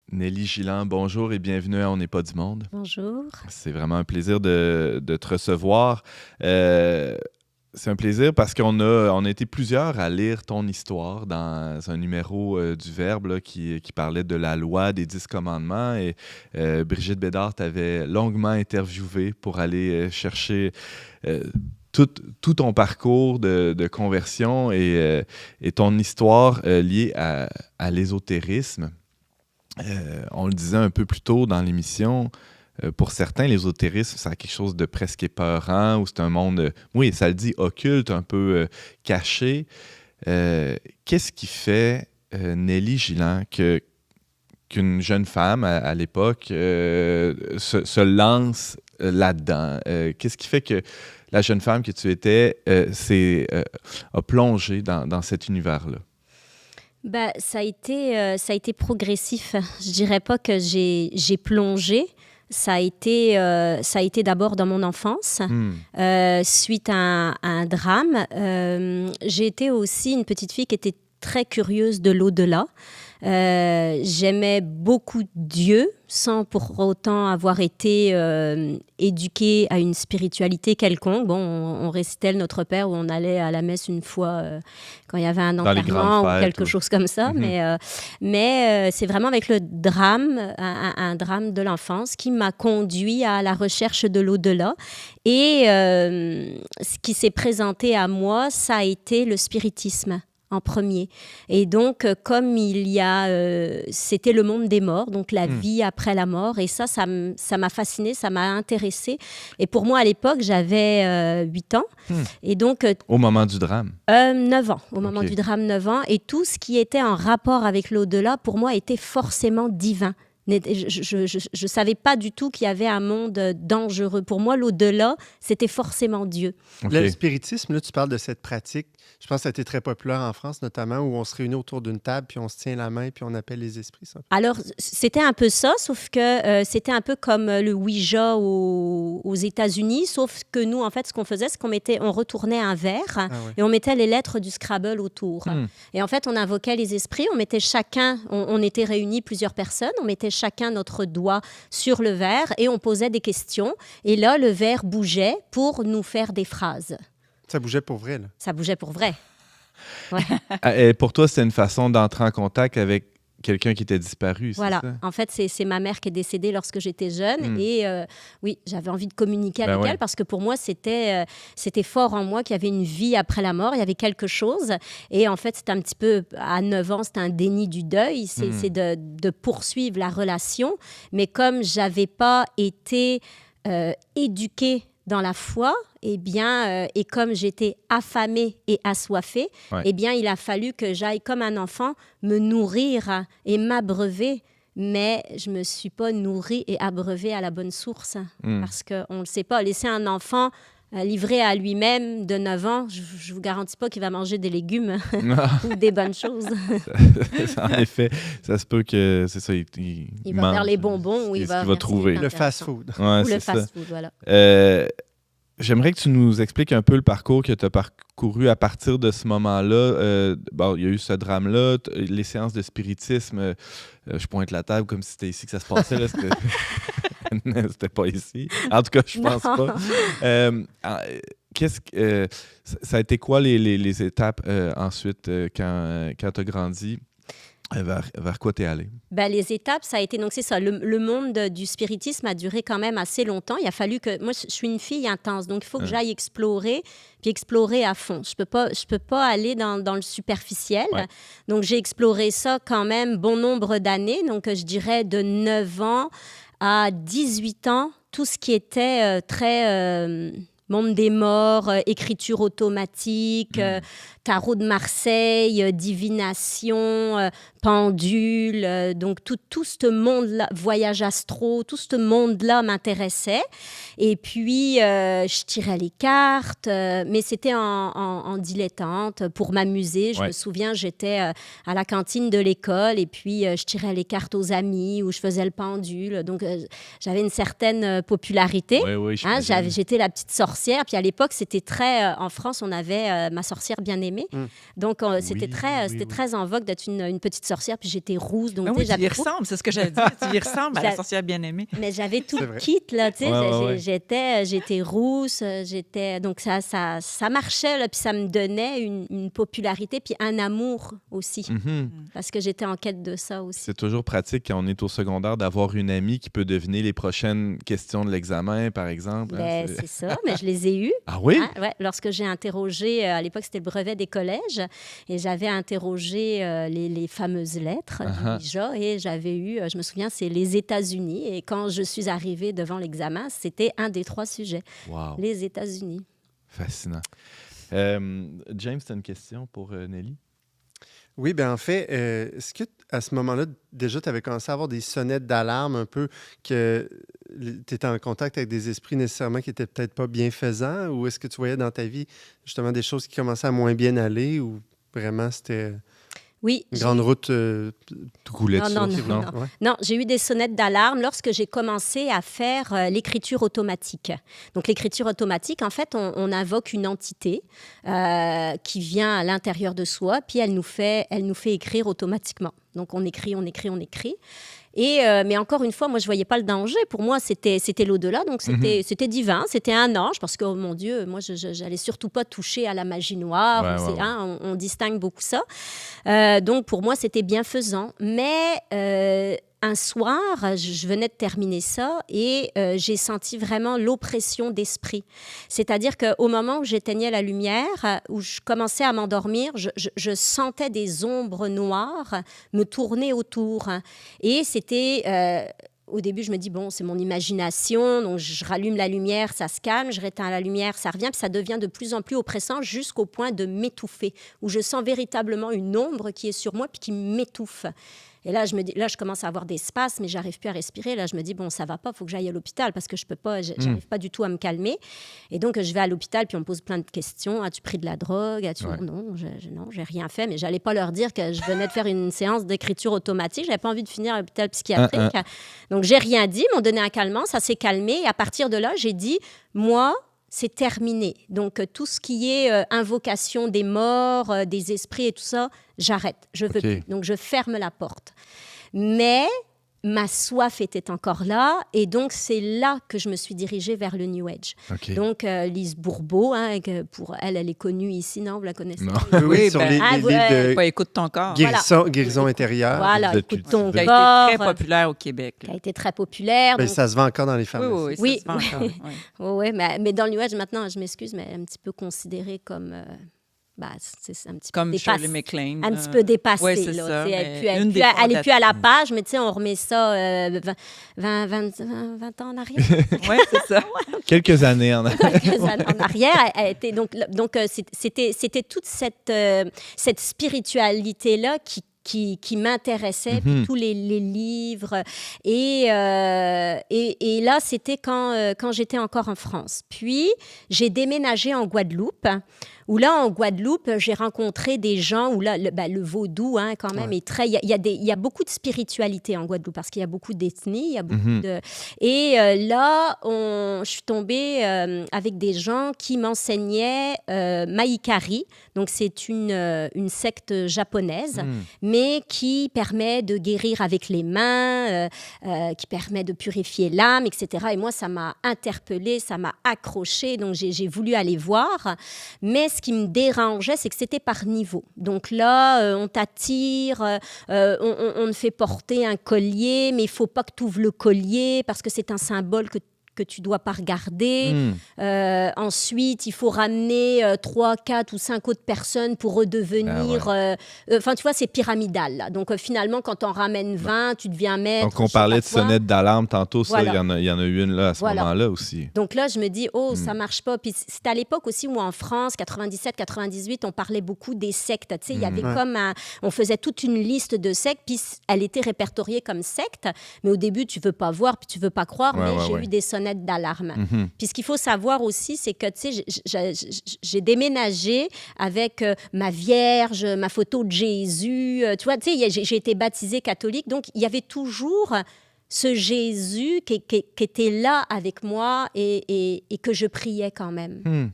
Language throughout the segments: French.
Nelly Gilland, bonjour et bienvenue à On n'est pas du monde. Bonjour. C'est vraiment un plaisir de te recevoir. C'est un plaisir parce on a été plusieurs à lire ton histoire dans un numéro du Verbe là, qui parlait de la loi des 10 commandements. Et Brigitte Bédard t'avait longuement interviewé pour aller chercher tout ton parcours de conversion et ton histoire liée à l'ésotérisme. On le disait un peu plus tôt dans l'émission, pour certains, l'ésotérisme, c'est quelque chose de presque épeurant, ou c'est un monde, oui, ça le dit, occulte, un peu caché. Qu'est-ce qui fait, Nelly Gilland, qu'une jeune femme, à l'époque, se lance là-dedans? Qu'est-ce qui fait que la jeune femme que tu étais a plongé dans cet univers-là? Ça a été progressif. Je dirais pas que j'ai plongé. Ça a été d'abord dans mon enfance, suite à un drame. J'ai été aussi une petite fille qui était très curieuse de l'au-delà. J'aimais beaucoup Dieu, sans pour autant avoir été éduquée à une spiritualité quelconque. Bon, on récitait le Notre Père, où on allait à la messe une fois quand il y avait un enterrement ou quelque chose comme ça. Mais c'est vraiment avec le drame, un drame de l'enfance, qui m'a conduit à la recherche de l'au-delà. Et ce qui s'est présenté à moi, ça a été le spiritisme en premier. Et donc, comme c'était le monde des morts, donc la vie après la mort, et ça m'a fascinée, ça m'a intéressée. Et pour moi, à l'époque, j'avais 8 ans. Et donc, au moment du drame? 9 ans. Au moment du drame, 9 ans. Et tout ce qui était en rapport avec l'au-delà, pour moi, était forcément divin. Je ne savais pas du tout qu'il y avait un monde dangereux. Pour moi, l'au-delà, c'était forcément Dieu. Okay. Le spiritisme, là, tu parles de cette pratique. Je pense que ça a été très populaire en France, notamment, où on se réunit autour d'une table, puis on se tient la main, puis on appelle les esprits. Ça. Alors, c'était un peu ça, sauf que c'était un peu comme le Ouija aux États-Unis, sauf que nous, en fait, ce qu'on faisait, c'est on retournait un verre et on mettait les lettres du Scrabble autour. Et en fait, on invoquait les esprits, on mettait chacun, on était réunis plusieurs personnes, on mettait chacun notre doigt sur le verre et on posait des questions. Et là, le verre bougeait pour nous faire des phrases. Ça bougeait pour vrai, là? Ça bougeait pour vrai. Ouais. Et pour toi, c'était une façon d'entrer en contact avec quelqu'un qui était disparu, voilà. C'est ça? En fait, c'est ma mère qui est décédée lorsque j'étais jeune. Et oui, j'avais envie de communiquer avec elle parce que pour moi, c'était fort en moi qu'il y avait une vie après la mort. Il y avait quelque chose. Et en fait, c'était un petit peu, à 9 ans, c'était un déni du deuil. C'est de poursuivre la relation. Mais comme je n'avais pas été éduquée dans la foi, et comme j'étais affamée et assoiffée, il a fallu que j'aille comme un enfant me nourrir et m'abreuver, mais je me suis pas nourrie et abreuvée à la bonne source, parce qu'on ne le sait pas. Laisser un enfant livré à lui-même de 9 ans, je vous garantis pas qu'il va manger des légumes ou des bonnes choses. En effet, ça se peut que c'est ça. Il va vers les bonbons ou il va trouver le fast-food. Ouais, ou le fast-food, voilà. J'aimerais que tu nous expliques un peu le parcours que tu as parcouru à partir de ce moment-là. Il y a eu ce drame-là, les séances de spiritisme. Je pointe la table comme si c'était ici que ça se passait. Là, c'était pas ici. En tout cas, je pense pas. Ça a été quoi les étapes ensuite quand tu as grandi? Vers quoi t'es allé? Les étapes, ça a été, donc c'est ça, le monde du spiritisme a duré quand même assez longtemps. Il a fallu que, moi je suis une fille intense, donc il faut que j'aille explorer, puis explorer à fond. Je peux pas aller dans le superficiel. Ouais. Donc j'ai exploré ça quand même bon nombre d'années, donc je dirais de 9 ans à 18 ans, tout ce qui était très... monde des morts, écriture automatique, tarot de Marseille, divination, pendule, donc tout ce monde-là, voyage astro, tout ce monde-là m'intéressait. Et puis, je tirais les cartes, mais c'était en dilettante, pour m'amuser. Je me souviens, j'étais à la cantine de l'école et puis je tirais les cartes aux amis ou je faisais le pendule. Donc, j'avais une certaine popularité. Oui, j'étais la petite sorcière. Puis à l'époque, c'était très... en France, on avait Ma sorcière bien-aimée. Donc, c'était très en vogue d'être une petite sorcière. sorcière, puis j'étais rousse. Donc, oui, tu y ressembles, c'est ce que j'allais dire. Tu y ressembles à la sorcière bien-aimée. Mais j'avais tout le kit, là, tu sais. Ouais. J'étais rousse, donc ça marchait, là, puis ça me donnait une popularité, puis un amour aussi. Parce que j'étais en quête de ça aussi. C'est toujours pratique quand on est au secondaire d'avoir une amie qui peut deviner les prochaines questions de l'examen, par exemple. C'est ça, mais je les ai eues. Ah oui? Hein, ouais, lorsque j'ai interrogé, à l'époque, c'était le brevet des collèges, et j'avais interrogé les fameuses lettres du JA, et j'avais eu, je me souviens, c'est les États-Unis. Et quand je suis arrivée devant l'examen, c'était un des 3 sujets. Wow. Les États-Unis. Fascinant. James, tu as une question pour Nelly? Oui, bien en fait, est-ce que à ce moment-là, déjà, tu avais commencé à avoir des sonnettes d'alarme un peu, que tu étais en contact avec des esprits nécessairement qui n'étaient peut-être pas bienfaisants, ou est-ce que tu voyais dans ta vie justement des choses qui commençaient à moins bien aller, ou vraiment c'était Oui, une grande route Tout coulait de non, source, non. Ouais. Non, j'ai eu des sonnettes d'alarme lorsque j'ai commencé à faire l'écriture automatique. Donc, l'écriture automatique, en fait, on invoque une entité qui vient à l'intérieur de soi, puis elle nous fait écrire automatiquement. Donc, on écrit. Mais encore une fois, moi, je ne voyais pas le danger. Pour moi, c'était l'au-delà. Donc, c'était divin. C'était un ange. Parce que, oh mon Dieu, moi, je n'allais surtout pas toucher à la magie noire. On distingue beaucoup ça. Donc, pour moi, c'était bienfaisant. Mais un soir, je venais de terminer ça et j'ai senti vraiment l'oppression d'esprit. C'est-à-dire qu'au moment où j'éteignais la lumière, où je commençais à m'endormir, je sentais des ombres noires me tourner autour. Et c'était... Au début, je me dis, bon, c'est mon imagination, donc je rallume la lumière, ça se calme, je réteins la lumière, ça revient, puis ça devient de plus en plus oppressant jusqu'au point de m'étouffer, où je sens véritablement une ombre qui est sur moi puis qui m'étouffe. Et là, je commence à avoir des spasmes, mais j'arrive plus à respirer. Là, je me dis, bon, ça va pas, il faut que j'aille à l'hôpital parce que je peux pas, j'arrive pas du tout à me calmer. Et donc, je vais à l'hôpital, puis on me pose plein de questions. As-tu pris de la drogue? Non, j'ai rien fait, mais j'allais pas leur dire que je venais de faire une séance d'écriture automatique. J'avais pas envie de finir à l'hôpital psychiatrique. Donc, j'ai rien dit, ils m'ont donné un calmant, ça s'est calmé. Et à partir de là, j'ai dit, moi, c'est terminé. Donc, tout ce qui est invocation des morts, des esprits et tout ça, j'arrête. Je veux plus. Donc, je ferme la porte. Mais ma soif était encore là. Et donc, c'est là que je me suis dirigée vers le New Age. Donc, Lise Bourbeau, pour elle est connue ici, non? Vous la connaissez? Non. Oui, sur les livres de Écoute ton corps. Guérison intérieure. Voilà, Écoute ton corps. Qui a été très populaire au Québec. Qui a été très populaire. Mais ça se vend encore dans les pharmacies. Oui, ça se vend encore. Oui, mais dans le New Age, maintenant, je m'excuse, mais un petit peu considéré comme... c'est un petit comme peu Shirley MacLaine. Un petit peu dépassé. Oui, c'est là, ça. Elle n'est plus à la page, mais tu sais, on remet ça 20 ans en arrière. Oui, c'est ça. Quelques années en arrière. Quelques années en arrière. Donc c'était toute cette spiritualité-là qui m'intéressait, puis tous les livres. Et là, c'était quand j'étais encore en France. Puis, j'ai déménagé en Guadeloupe, où là, en Guadeloupe, j'ai rencontré des gens où là, le vaudou, quand même, est très... Il y a beaucoup de spiritualité en Guadeloupe, parce qu'il y a beaucoup d'ethnies, il y a beaucoup de... Et là, je suis tombée avec des gens qui m'enseignaient Mahikari. Donc, c'est une secte japonaise, mais qui permet de guérir avec les mains, qui permet de purifier l'âme, etc. Et moi, ça m'a interpellée, ça m'a accrochée, donc j'ai voulu aller voir. Mais ce qui me dérangeait, c'est que c'était par niveau. Donc là, on t'attire, on te fait porter un collier, mais il ne faut pas que tu ouvres le collier parce que c'est un symbole que tu ne dois pas regarder. Ensuite, il faut ramener 3, 4 ou 5 autres personnes pour redevenir... Enfin, tu vois, c'est pyramidal. Là. Donc, finalement, quand on ramène 20, tu deviens maître. Donc, on parlait de sonnette d'alarme tantôt. Ça, il y en a eu une là, à ce moment-là aussi. Donc là, je me dis, ça ne marche pas. Puis c'est à l'époque aussi où en France, 97, 98, on parlait beaucoup des sectes. Tu sais, il y avait on faisait toute une liste de sectes, puis elle était répertoriée comme secte. Mais au début, tu ne veux pas voir, puis tu ne veux pas croire. Mais j'ai eu des sonnettes d'alarme. Puis ce qu'il faut savoir aussi, c'est que tu sais, j'ai déménagé avec ma Vierge, ma photo de Jésus. Tu vois, tu sais, j'ai été baptisée catholique, donc il y avait toujours ce Jésus qui était là avec moi et que je priais quand même.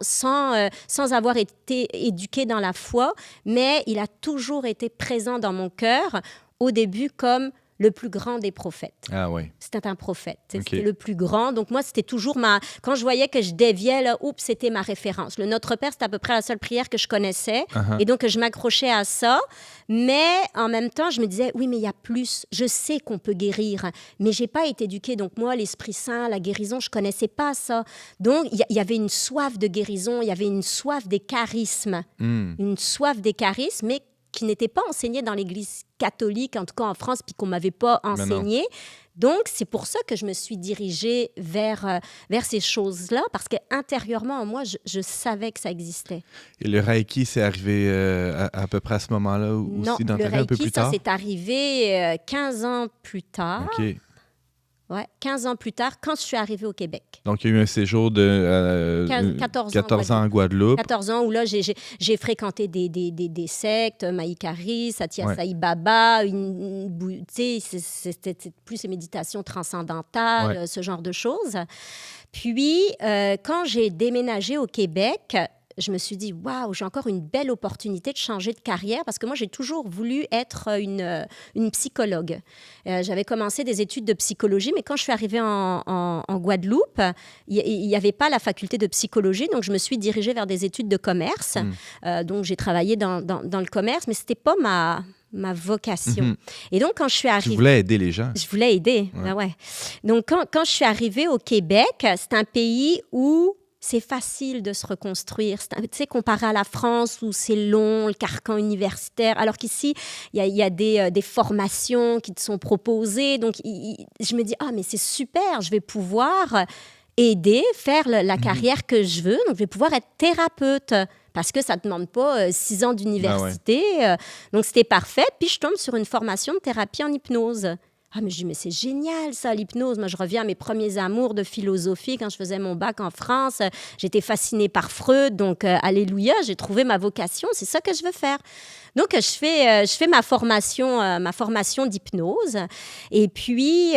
sans avoir été éduquée dans la foi, mais il a toujours été présent dans mon cœur, au début comme le plus grand des prophètes. Ah oui. C'était un prophète. OK. C'était le plus grand. Donc, moi, c'était toujours Quand je voyais que je déviais, là, c'était ma référence. Le Notre Père, c'était à peu près la seule prière que je connaissais. Uh-huh. Et donc, je m'accrochais à ça. Mais en même temps, je me disais, oui, mais il y a plus. Je sais qu'on peut guérir, mais je n'ai pas été éduquée. Donc, moi, l'Esprit Saint, la guérison, je ne connaissais pas ça. Donc, il y avait une soif de guérison. Il y avait une soif des charismes. Une soif des charismes, mais qui n'était pas enseignée dans l'Église catholique, en tout cas en France, puis qu'on ne m'avait pas enseigné. Donc, c'est pour ça que je me suis dirigée vers ces choses-là, parce qu'intérieurement, en moi, je savais que ça existait. Et le Reiki, c'est arrivé à peu près à ce moment-là aussi, non, dans ta vie, un peu plus tard? Non, tard? le Reiki, ça s'est arrivé 15 ans plus tard. OK. Ouais, 15 ans plus tard, quand je suis arrivée au Québec. Donc, il y a eu un séjour de 14 ans en Guadeloupe. 14 ans où là, j'ai fréquenté des sectes, Mahikari, Satya Sai Baba, c'était plus ces méditations transcendantales, ce genre de choses. Puis, quand j'ai déménagé au Québec, je me suis dit, waouh, j'ai encore une belle opportunité de changer de carrière parce que moi, j'ai toujours voulu être une psychologue. J'avais commencé des études de psychologie, mais quand je suis arrivée en Guadeloupe, il n'y avait pas la faculté de psychologie, donc je me suis dirigée vers des études de commerce. Donc, j'ai travaillé dans le commerce, mais ce n'était pas ma vocation. Et donc, quand je suis arrivée... Tu voulais aider les gens. Je voulais aider, ouais. Donc, quand je suis arrivée au Québec, c'est un pays où c'est facile de se reconstruire. Tu sais, comparé à la France où c'est long, le carcan universitaire, alors qu'ici, il y a des formations qui te sont proposées. Donc, je me dis, mais c'est super, je vais pouvoir aider, faire la carrière que je veux. Donc, je vais pouvoir être thérapeute parce que ça ne demande pas 6 ans d'université. Donc, c'était parfait. Puis, je tombe sur une formation de thérapie en hypnose. Mais je dis, mais c'est génial ça, l'hypnose. Moi, je reviens à mes premiers amours de philosophie quand je faisais mon bac en France. J'étais fascinée par Freud, donc alléluia, j'ai trouvé ma vocation, c'est ça que je veux faire. Donc, je fais ma formation d'hypnose. Et puis,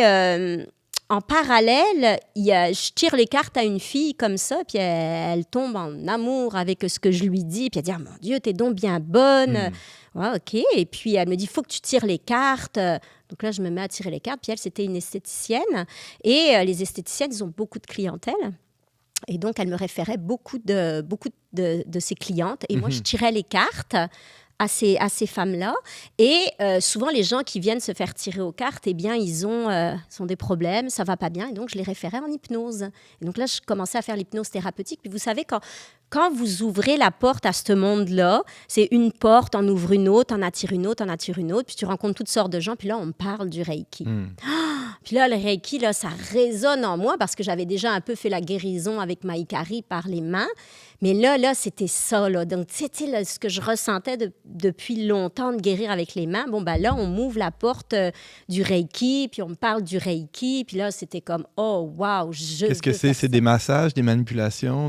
en parallèle, je tire les cartes à une fille comme ça, puis elle tombe en amour avec ce que je lui dis, puis elle dit, mon Dieu, t'es donc bien bonne. Ouais, OK. Et puis, elle me dit, il faut que tu tires les cartes. Donc là, je me mets à tirer les cartes. Puis elle, c'était une esthéticienne. Et les esthéticiennes, ils ont beaucoup de clientèle. Et donc, elle me référait beaucoup de ses clientes. Et moi, je tirais les cartes à ces femmes-là. Et souvent, les gens qui viennent se faire tirer aux cartes, eh bien, ils ont des problèmes, ça ne va pas bien. Et donc, je les référais en hypnose. Et donc là, je commençais à faire l'hypnose thérapeutique. Puis vous savez, quand vous ouvrez la porte à ce monde-là, c'est une porte, on ouvre une autre, on attire une autre, puis tu rencontres toutes sortes de gens, puis là, on me parle du Reiki. Puis là, le Reiki, là, ça résonne en moi parce que j'avais déjà un peu fait la guérison avec Mahikari par les mains. Mais là, c'était ça, là. Donc, tu sais, ce que je ressentais depuis longtemps de guérir avec les mains, là, on m'ouvre la porte du Reiki, puis on me parle du Reiki, puis là, c'était comme, oh, wow, Qu'est-ce que c'est? C'est des massages, des manipulations,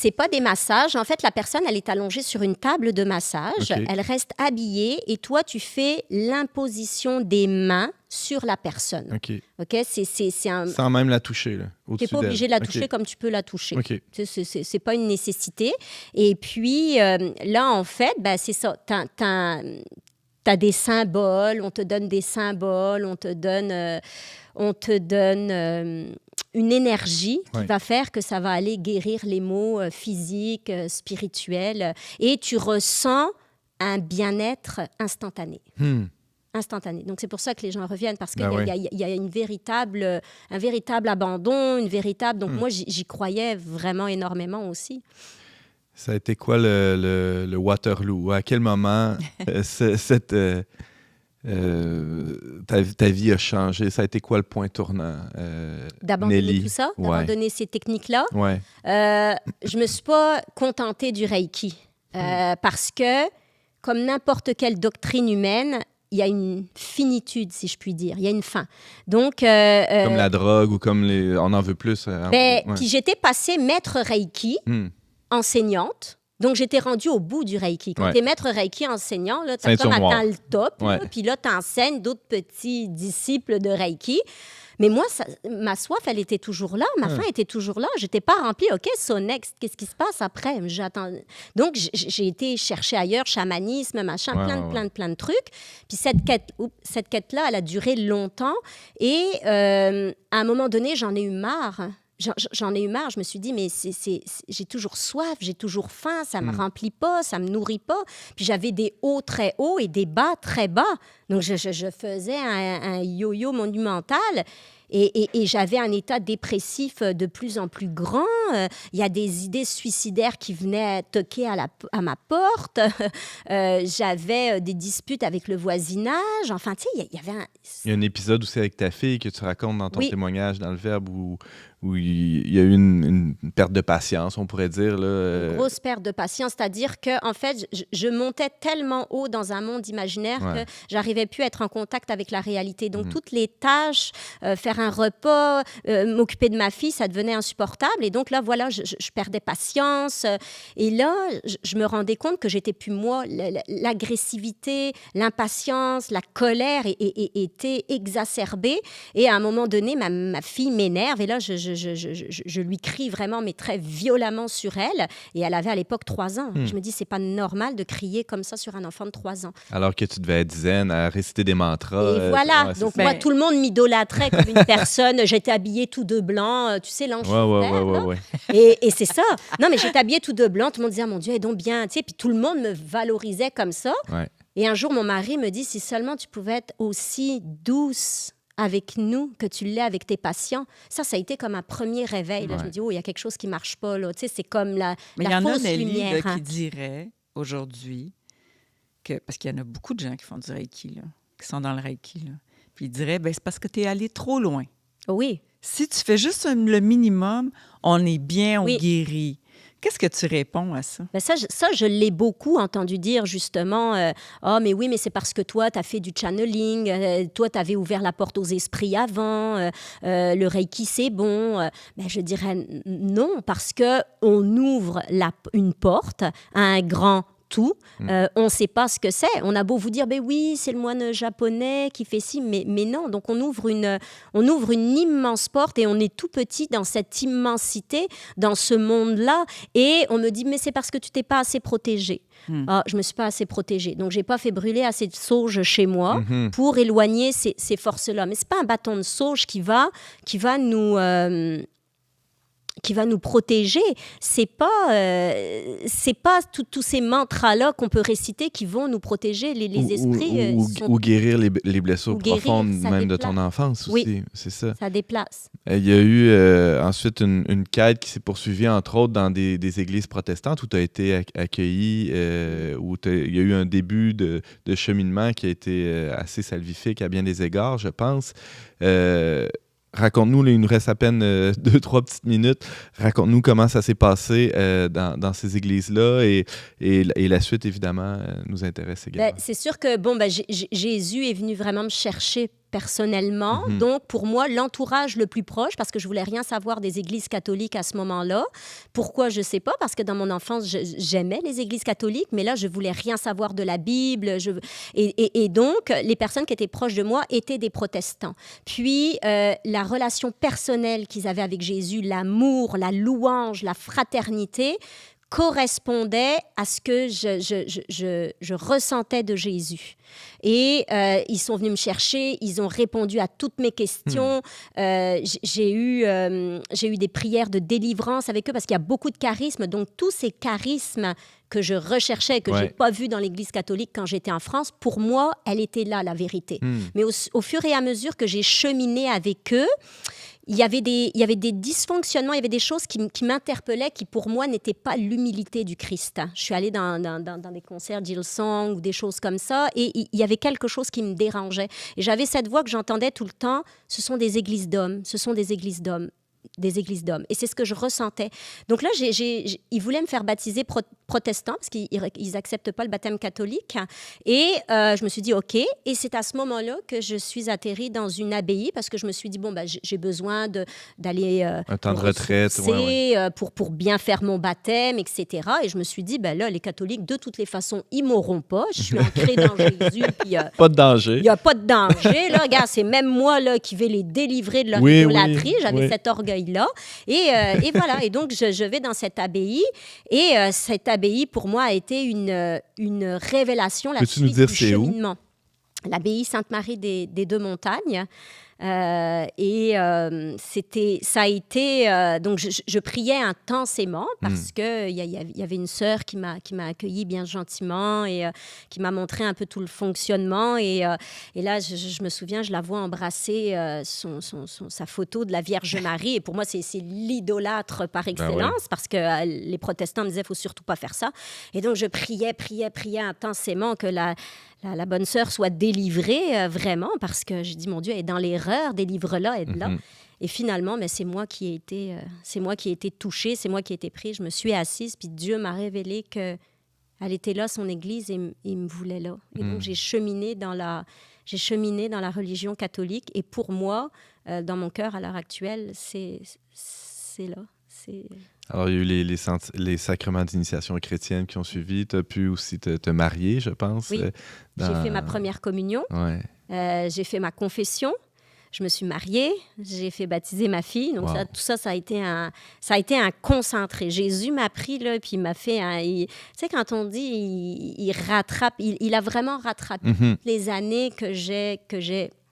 c'est pas des massages. En fait, la personne, elle est allongée sur une table de massage. Okay. Elle reste habillée et toi, tu fais l'imposition des mains sur la personne. OK? C'est un... Sans même la toucher, là, tu n'es pas obligé de la toucher comme tu peux la toucher. Okay. C'est pas une nécessité. Et puis, là, en fait, c'est ça. T'as des symboles, on te donne des symboles, on te donne une énergie qui va faire que ça va aller guérir les maux physiques, spirituels. Et tu ressens un bien-être instantané. Instantané. Donc, c'est pour ça que les gens reviennent, parce qu'il y a un véritable abandon, Donc, moi, j'y croyais vraiment énormément aussi. Ça a été quoi le Waterloo? À quel moment ta vie a changé? Ça a été quoi le point tournant, d'abandonner Nelly? Tout ça? D'abandonner ces techniques-là? Ouais. Je ne me suis pas contentée du Reiki, parce que, comme n'importe quelle doctrine humaine, il y a une finitude, si je puis dire. Il y a une fin. Donc, comme la drogue ou comme on en veut plus. Puis j'étais passée maître Reiki, enseignante. Donc, j'étais rendue au bout du Reiki. Quand tu es maître Reiki enseignant, tu as comme atteint le top. Puis là, tu enseignes d'autres petits disciples de Reiki. Mais moi, ma soif, elle était toujours là, ma faim était toujours là. Je n'étais pas remplie. OK, so next, qu'est-ce qui se passe après? J'attends. Donc, j'ai été chercher ailleurs, chamanisme, machin, plein de trucs. Puis cette quête-là, elle a duré longtemps. Et à un moment donné, j'en ai eu marre. Je me suis dit, mais j'ai toujours soif, j'ai toujours faim, ça ne me remplit pas, ça ne me nourrit pas. Puis j'avais des hauts très hauts et des bas très bas. Donc je faisais un yo-yo monumental. Et j'avais un état dépressif de plus en plus grand. Il y a des idées suicidaires qui venaient toquer à ma porte. J'avais des disputes avec le voisinage. Enfin, tu sais, il y avait Il y a un épisode aussi avec ta fille que tu racontes dans ton témoignage dans le Verbe où il y a eu une perte de patience, on pourrait dire. Là. Une grosse perte de patience, c'est-à-dire que en fait, je montais tellement haut dans un monde imaginaire que j'arrivais plus à être en contact avec la réalité. Donc, toutes les tâches, faire un repas, m'occuper de ma fille, ça devenait insupportable. Et donc là, voilà, je perdais patience. Et là, je me rendais compte que j'étais plus moi. L'agressivité, l'impatience, la colère étaient exacerbées. Et à un moment donné, ma fille m'énerve. Et là, je lui crie vraiment, mais très violemment sur elle. Et elle avait à l'époque 3 ans. Je me dis, c'est pas normal de crier comme ça sur un enfant de 3 ans. Alors que tu devais être zen, à réciter des mantras. Et voilà. Donc, moi, tout le monde m'idolâtrait comme une personne. J'étais habillée tout de blanc, tu sais, l'ange Ouais. Et c'est ça. Non, mais j'étais habillée tout de blanc. Tout le monde disait, mon Dieu, elle est donc bien. Tu sais, puis tout le monde me valorisait comme ça. Ouais. Et un jour, mon mari me dit, si seulement tu pouvais être aussi douce avec nous que tu l'es avec tes patients. Ça a été comme un premier réveil. Là. Je me dis, il y a quelque chose qui ne marche pas. Là. Tu sais, c'est comme la fausse lumière. Mais il y en a, Nelly, qui dirait aujourd'hui, parce qu'il y en a beaucoup de gens qui font du Reiki, là, qui sont dans le Reiki, là. Puis ils diraient, c'est parce que tu es allé trop loin. Oui. Si tu fais juste le minimum, on est bien, on guérit. Qu'est-ce que tu réponds à ça? Ça, je l'ai beaucoup entendu dire, justement. Mais oui, mais c'est parce que toi, tu as fait du channeling. Toi, tu avais ouvert la porte aux esprits avant. Le Reiki, c'est bon. Je dirais non, parce qu'on ouvre une porte à un grand tout. On ne sait pas ce que c'est. On a beau vous dire, oui, c'est le moine japonais qui fait ci, mais non. Donc, on ouvre une immense porte et on est tout petit dans cette immensité, dans ce monde-là. Et on me dit, mais c'est parce que tu t'es pas assez protégé. Je me suis pas assez protégée. Donc, j'ai pas fait brûler assez de sauge chez moi pour éloigner ces forces-là. Mais c'est pas un bâton de sauge qui va nous protéger. C'est pas tous ces mantras-là qu'on peut réciter qui vont nous protéger. Les esprits... Ou guérir les blessures profondes même de ton enfance aussi. Oui, c'est ça. Ça déplace. Il y a eu ensuite une quête qui s'est poursuivie, entre autres, dans des églises protestantes où tu as été accueilli, où il y a eu un début de cheminement qui a été assez salvifique à bien des égards, je pense. Raconte-nous, il nous reste à peine 2-3 petites minutes. Raconte-nous comment ça s'est passé dans ces églises-là et la suite, évidemment, nous intéresse également. C'est sûr que Jésus est venu vraiment me chercher personnellement. Donc, pour moi, l'entourage le plus proche, parce que je voulais rien savoir des églises catholiques à ce moment-là. Pourquoi, je sais pas, parce que dans mon enfance, j'aimais les églises catholiques, mais là, je voulais rien savoir de la Bible. Et donc, les personnes qui étaient proches de moi étaient des protestants. Puis, la relation personnelle qu'ils avaient avec Jésus, l'amour, la louange, la fraternité, correspondait à ce que je ressentais de Jésus. Et ils sont venus me chercher, ils ont répondu à toutes mes questions. J'ai eu des prières de délivrance avec eux parce qu'il y a beaucoup de charismes. Donc, tous ces charismes que je recherchais, que je n'ai pas vus dans l'Église catholique quand j'étais en France, pour moi, elle était là, la vérité. Mais au fur et à mesure que j'ai cheminé avec eux, il y avait des dysfonctionnements, il y avait des choses qui m'interpellaient, qui pour moi n'étaient pas l'humilité du Christ. Je suis allée dans des concerts d'Hillsong ou des choses comme ça, et il y avait quelque chose qui me dérangeait. Et j'avais cette voix que j'entendais tout le temps, ce sont des églises d'hommes, ce sont des églises d'hommes. des églises d'hommes. Et c'est ce que je ressentais. Donc là, ils voulaient me faire baptiser protestant parce qu'ils n'acceptent pas le baptême catholique. Et je me suis dit, OK. Et c'est à ce moment-là que je suis atterrie dans une abbaye parce que je me suis dit, j'ai besoin d'aller un temps de retraite, pour bien faire mon baptême, etc. Et je me suis dit, là, les catholiques, de toutes les façons, ils ne mourront pas. Je suis ancrée dans Jésus. Puis, pas de danger. Il n'y a pas de danger. Là, regarde, c'est même moi là, qui vais les délivrer de leur idolâtrie. J'avais cet orgueil-là. Et voilà. Et donc, je vais dans cette abbaye. Et cette abbaye, pour moi, a été une révélation, la suite du cheminement. L'abbaye Sainte-Marie des Deux-Montagnes. Ça a été donc je priais intensément parce que il y avait une sœur qui m'a accueillie bien gentiment et qui m'a montré un peu tout le fonctionnement et là je me souviens, je la vois embrasser sa photo de la Vierge Marie et pour moi c'est l'idolâtre par excellence parce que les protestants me disaient faut surtout pas faire ça et donc je priais intensément que la bonne sœur soit délivrée vraiment parce que je dis mon Dieu elle est dans l'erreur, délivre-la, aide-la. Et finalement, c'est moi qui ai été touchée, c'est moi qui ai été prise. Je me suis assise, puis Dieu m'a révélé qu'elle était là, son Église, et il me voulait là. Et donc j'ai cheminé dans la religion catholique. Et pour moi, dans mon cœur à l'heure actuelle, c'est là. Alors, il y a eu les sacrements d'initiation chrétienne qui ont suivi. Tu as pu aussi te marier, je pense. Oui, j'ai fait ma première communion. Ouais. J'ai fait ma confession. Je me suis mariée. J'ai fait baptiser ma fille. Donc, tout ça a été un concentré. Jésus m'a pris, là, puis il m'a fait tu sais, quand on dit il rattrape, il a vraiment rattrapé les années que j'ai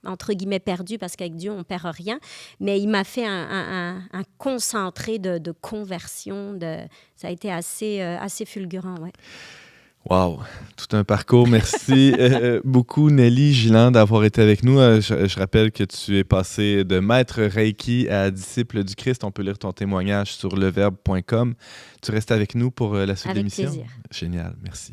entre guillemets perdu parce qu'avec Dieu, on ne perd rien. Mais il m'a fait un concentré de conversion. Ça a été assez fulgurant, ouais. Wow, tout un parcours. Merci beaucoup, Nelly Gilland, d'avoir été avec nous. Je rappelle que tu es passé de maître Reiki à disciple du Christ. On peut lire ton témoignage sur leverbe.com. Tu restes avec nous pour la suite de l'émission. Avec plaisir. Génial, merci.